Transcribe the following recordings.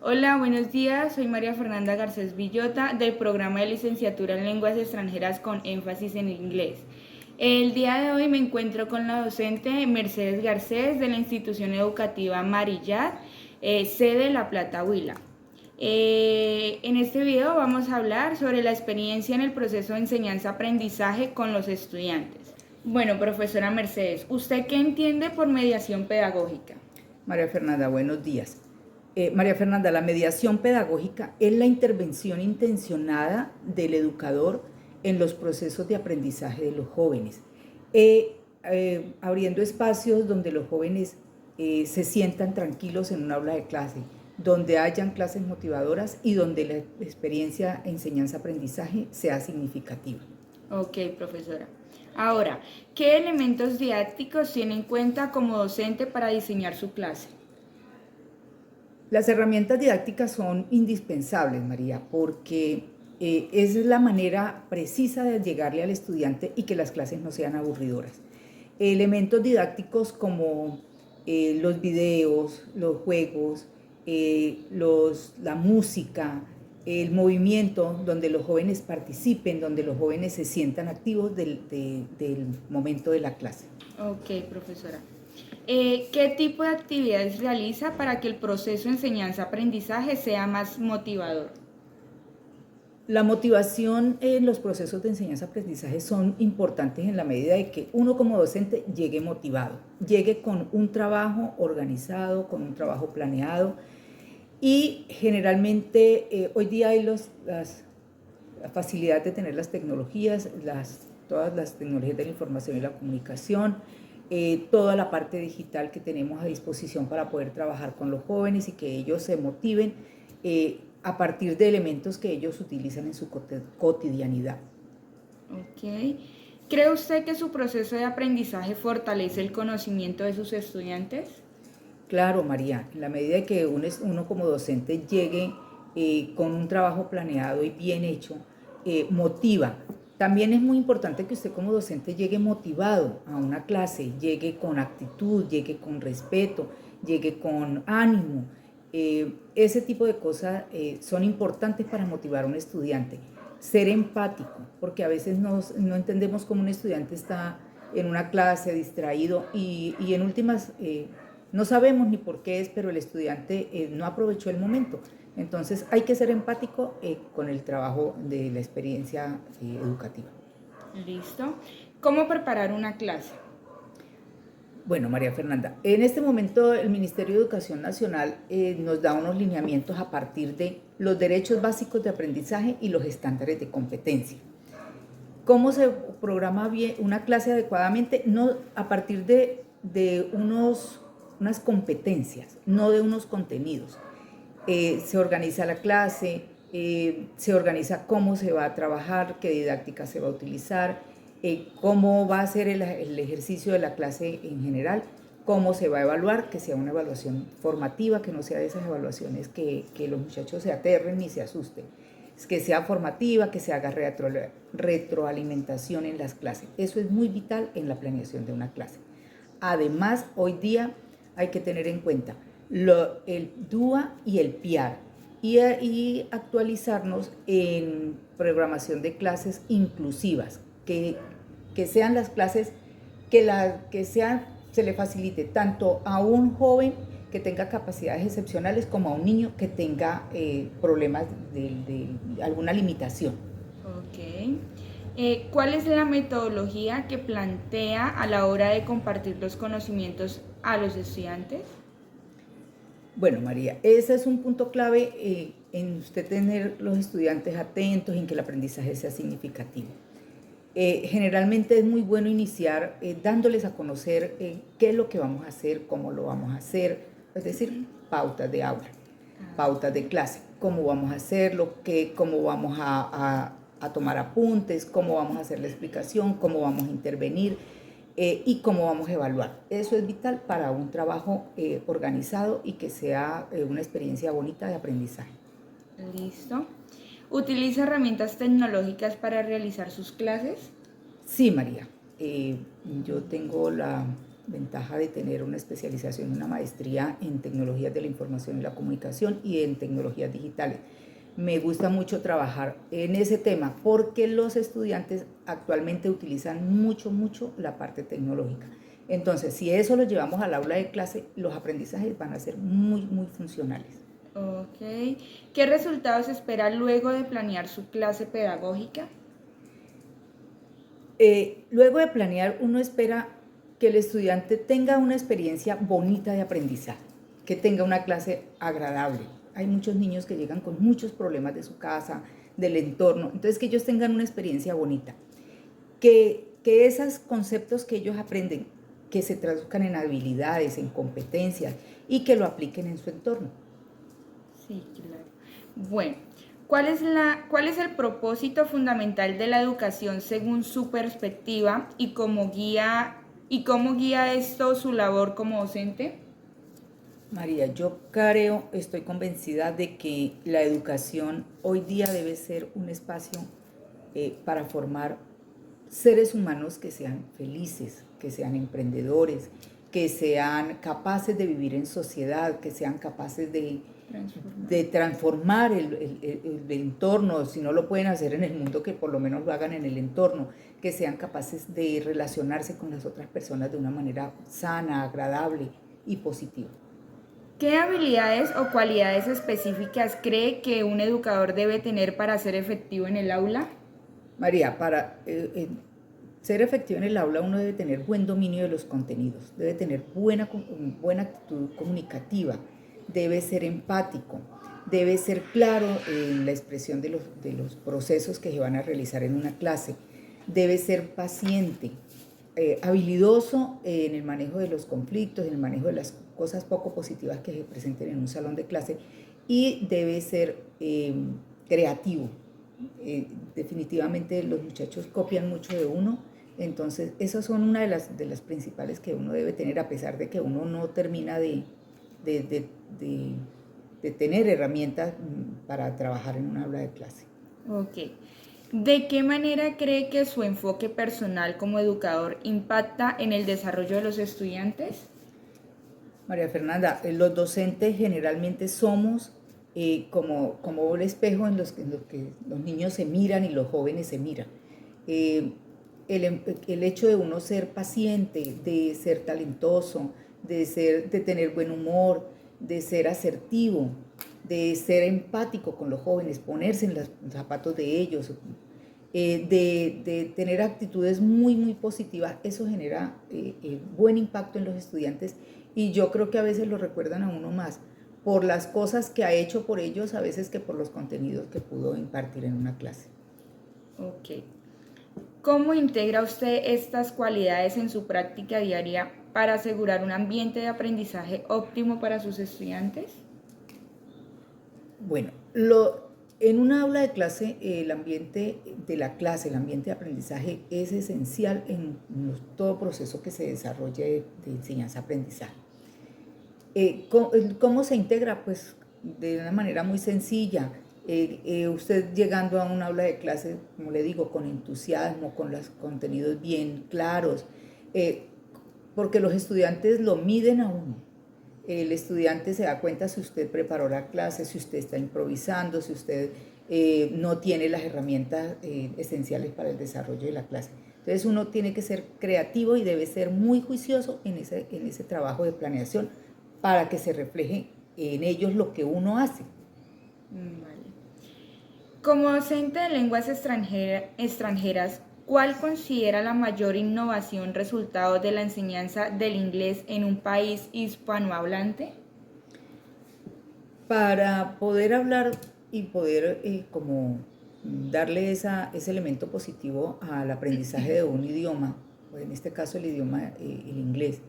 Hola, buenos días. Soy María Fernanda Garcés Villota del programa de licenciatura en lenguas extranjeras con énfasis en inglés. El día de hoy me encuentro con la docente Mercedes Garcés de la institución educativa Marillat, sede La Plata, Huila. En este video vamos a hablar sobre la experiencia en el proceso de enseñanza-aprendizaje con los estudiantes. Bueno, profesora Mercedes, ¿usted qué entiende por mediación pedagógica? María Fernanda, buenos días. María Fernanda, la mediación pedagógica es la intervención intencionada del educador en los procesos de aprendizaje de los jóvenes, abriendo espacios donde los jóvenes se sientan tranquilos en un aula de clase, donde hayan clases motivadoras y donde la experiencia enseñanza-aprendizaje sea significativa. Ok, profesora. Ahora, ¿qué elementos didácticos tiene en cuenta como docente para diseñar su clase? Las herramientas didácticas son indispensables, María, porque esa es la manera precisa de llegarle al estudiante y que las clases no sean aburridoras. Elementos didácticos como los videos, los juegos, la música, el movimiento, donde los jóvenes participen, donde los jóvenes se sientan activos del momento de la clase. Ok, profesora. ¿Qué tipo de actividades realiza para que el proceso de enseñanza-aprendizaje sea más motivador? La motivación en los procesos de enseñanza-aprendizaje son importantes en la medida de que uno como docente llegue motivado, llegue con un trabajo organizado, con un trabajo planeado y generalmente hoy día hay la facilidad de tener las tecnologías, todas las tecnologías de la información y la comunicación, toda la parte digital que tenemos a disposición para poder trabajar con los jóvenes y que ellos se motiven a partir de elementos que ellos utilizan en su cotidianidad. Ok. ¿Cree usted que su proceso de aprendizaje fortalece el conocimiento de sus estudiantes? Claro, María, en la medida de que uno como docente llegue con un trabajo planeado y bien hecho, motiva. También es muy importante que usted como docente llegue motivado a una clase, llegue con actitud, llegue con respeto, llegue con ánimo. Ese tipo de cosas son importantes para motivar a un estudiante. Ser empático, porque a veces no entendemos cómo un estudiante está en una clase distraído y en últimas no sabemos ni por qué es, pero el estudiante no aprovechó el momento. Entonces hay que ser empático con el trabajo de la experiencia educativa. Listo. ¿Cómo preparar una clase? Bueno, María Fernanda, en este momento el Ministerio de Educación Nacional nos da unos lineamientos a partir de los derechos básicos de aprendizaje y los estándares de competencia. ¿Cómo se programa bien una clase adecuadamente? No, a partir de unas competencias, no de unos contenidos. Se organiza la clase, se organiza cómo se va a trabajar, qué didáctica se va a utilizar, cómo va a ser el ejercicio de la clase en general, cómo se va a evaluar, que sea una evaluación formativa, que no sea de esas evaluaciones que los muchachos se aterren ni se asusten, que sea formativa, que se haga retroalimentación en las clases. Eso es muy vital en la planeación de una clase. Además, hoy día hay que tener en cuenta el DUA y el PIAR y actualizarnos en programación de clases inclusivas, que sean las clases se le facilite tanto a un joven que tenga capacidades excepcionales como a un niño que tenga problemas de alguna limitación. Ok. ¿Cuál es la metodología que plantea a la hora de compartir los conocimientos a los estudiantes? Bueno, María, ese es un punto clave en usted tener los estudiantes atentos y en que el aprendizaje sea significativo. Generalmente es muy bueno iniciar dándoles a conocer qué es lo que vamos a hacer, cómo lo vamos a hacer, es decir, pautas de aula, pautas de clase, cómo vamos a hacerlo, cómo vamos a tomar apuntes, cómo vamos a hacer la explicación, cómo vamos a intervenir y cómo vamos a evaluar. Eso es vital para un trabajo organizado y que sea una experiencia bonita de aprendizaje. Listo. ¿Utiliza herramientas tecnológicas para realizar sus clases? Sí, María. Yo tengo ventaja de tener una especialización, una maestría en tecnologías de la información y la comunicación y en tecnologías digitales. Me gusta mucho trabajar en ese tema porque los estudiantes actualmente utilizan mucho la parte tecnológica. Entonces, si eso lo llevamos al aula de clase, los aprendizajes van a ser muy funcionales. Ok. ¿Qué resultados espera luego de planear su clase pedagógica? Luego de planear, uno espera que el estudiante tenga una experiencia bonita de aprendizaje, que tenga una clase agradable. Hay muchos niños que llegan con muchos problemas de su casa, del entorno, entonces que ellos tengan una experiencia bonita. Que esos conceptos que ellos aprenden, que se traduzcan en habilidades, en competencias y que lo apliquen en su entorno. Sí, claro. Bueno, ¿cuál es el propósito fundamental de la educación según su perspectiva y cómo guía esto su labor como docente? María, yo creo, estoy convencida de que la educación hoy día debe ser un espacio para formar seres humanos que sean felices, que sean emprendedores, que sean capaces de vivir en sociedad, que sean capaces de transformar el entorno, si no lo pueden hacer en el mundo, que por lo menos lo hagan en el entorno, que sean capaces de relacionarse con las otras personas de una manera sana, agradable y positiva. ¿Qué habilidades o cualidades específicas cree que un educador debe tener para ser efectivo en el aula? María, para ser efectivo en el aula uno debe tener buen dominio de los contenidos, debe tener buena actitud comunicativa, debe ser empático, debe ser claro en la expresión de los procesos que se van a realizar en una clase, debe ser paciente, habilidoso en el manejo de los conflictos, en el manejo de las cosas poco positivas que se presenten en un salón de clase y debe ser creativo. Definitivamente los muchachos copian mucho de uno, entonces esas son una de las principales que uno debe tener, a pesar de que uno no termina de tener herramientas para trabajar en un aula de clase. Ok. ¿De qué manera cree que su enfoque personal como educador impacta en el desarrollo de los estudiantes? María Fernanda, los docentes generalmente somos como un espejo en los que los niños se miran y los jóvenes se miran. Eh, el hecho de uno ser paciente, de ser talentoso, de tener buen humor, de ser asertivo, de ser empático con los jóvenes, ponerse en los zapatos de ellos, de tener actitudes muy positivas, eso genera buen impacto en los estudiantes y yo creo que a veces lo recuerdan a uno más por las cosas que ha hecho por ellos a veces que por los contenidos que pudo impartir en una clase. Ok. ¿Cómo integra usted estas cualidades en su práctica diaria para asegurar un ambiente de aprendizaje óptimo para sus estudiantes? Bueno, en una aula de clase, el ambiente de la clase, el ambiente de aprendizaje es esencial en todo proceso que se desarrolle de enseñanza-aprendizaje. ¿Cómo se integra? Pues de una manera muy sencilla. Usted llegando a un aula de clase, como le digo, con entusiasmo, con los contenidos bien claros, porque los estudiantes lo miden a uno. El estudiante se da cuenta si usted preparó la clase, si usted está improvisando, si usted no tiene las herramientas esenciales para el desarrollo de la clase. Entonces uno tiene que ser creativo y debe ser muy juicioso en ese trabajo de planeación para que se refleje en ellos lo que uno hace. Vale. Como docente de lenguas extranjeras, ¿cuál considera la mayor innovación resultado de la enseñanza del inglés en un país hispanohablante? Para poder hablar y poder como darle ese elemento positivo al aprendizaje de un idioma, o en este caso el idioma, el inglés,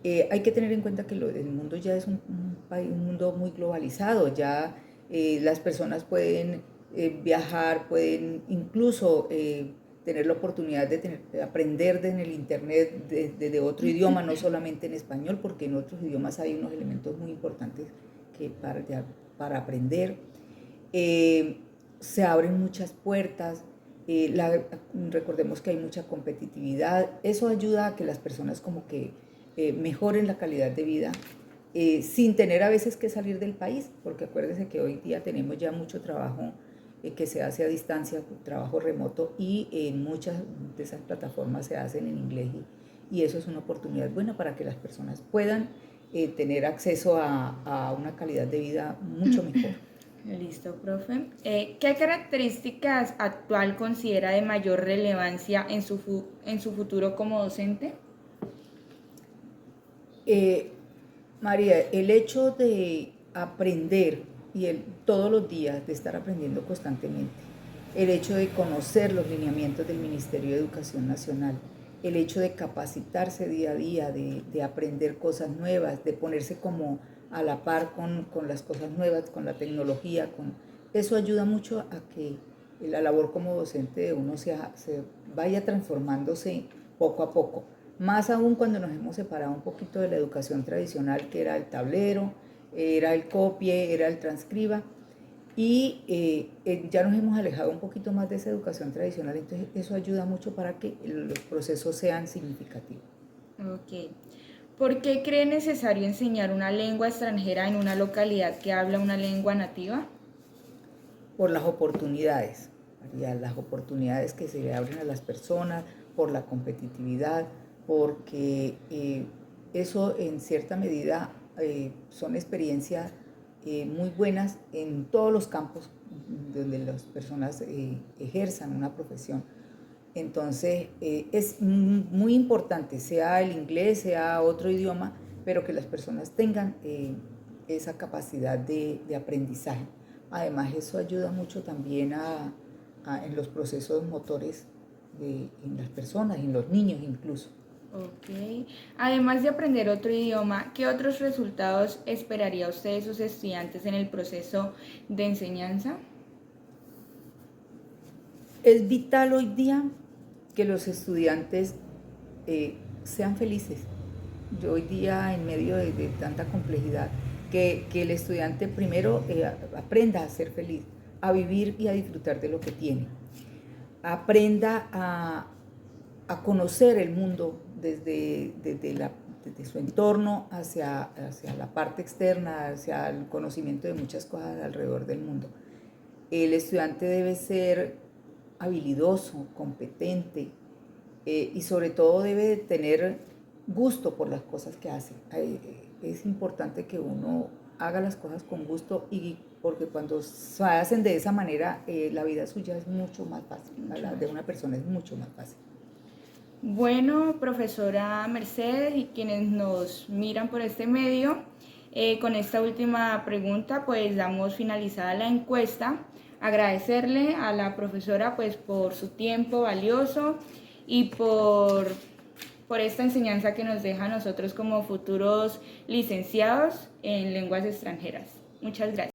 hay que tener en cuenta que el mundo ya es un mundo muy globalizado, ya las personas pueden viajar, pueden incluso tener la oportunidad de aprender en el internet de otro idioma, no solamente en español, porque en otros idiomas hay unos elementos muy importantes para aprender. Se abren muchas puertas, recordemos que hay mucha competitividad, eso ayuda a que las personas como que mejoren la calidad de vida, sin tener a veces que salir del país, porque acuérdense que hoy día tenemos ya mucho trabajo que se hace a distancia, trabajo remoto, y muchas de esas plataformas se hacen en inglés, y eso es una oportunidad buena para que las personas puedan tener acceso a una calidad de vida mucho mejor. Listo, profe. ¿Qué características actual considera de mayor relevancia en su futuro como docente? María, el hecho de aprender todos los días, de estar aprendiendo constantemente, el hecho de conocer los lineamientos del Ministerio de Educación Nacional, el hecho de capacitarse día a día, de aprender cosas nuevas, de ponerse como a la par con las cosas nuevas, con la tecnología, eso ayuda mucho a que la labor como docente de uno se vaya transformándose poco a poco. Más aún cuando nos hemos separado un poquito de la educación tradicional, que era el tablero, era el copie, era el transcriba, y ya nos hemos alejado un poquito más de esa educación tradicional, entonces eso ayuda mucho para que los procesos sean significativos. Ok. ¿Por qué cree necesario enseñar una lengua extranjera en una localidad que habla una lengua nativa? Por las oportunidades, María, las oportunidades que se le abren a las personas, por la competitividad, porque eso en cierta medida son experiencias muy buenas en todos los campos donde las personas ejerzan una profesión. Entonces es muy importante, sea el inglés, sea otro idioma, pero que las personas tengan esa capacidad de aprendizaje. Además, eso ayuda mucho también en los procesos motores en las personas, en los niños incluso. Ok. Además de aprender otro idioma, ¿qué otros resultados esperaría usted de sus estudiantes en el proceso de enseñanza? Es vital hoy día que los estudiantes sean felices. Yo hoy día, en medio de tanta complejidad, que el estudiante primero aprenda a ser feliz, a vivir y a disfrutar de lo que tiene. Aprenda a conocer el mundo desde su entorno hacia la parte externa, hacia el conocimiento de muchas cosas alrededor del mundo. El estudiante debe ser habilidoso, competente, y sobre todo debe tener gusto por las cosas que hace. Es importante que uno haga las cosas con gusto, y porque cuando se hacen de esa manera, la vida suya es mucho más fácil, la de una persona es mucho más fácil. Bueno, profesora Mercedes y quienes nos miran por este medio, con esta última pregunta pues damos finalizada la encuesta. Agradecerle a la profesora pues por su tiempo valioso y por esta enseñanza que nos deja a nosotros como futuros licenciados en lenguas extranjeras. Muchas gracias.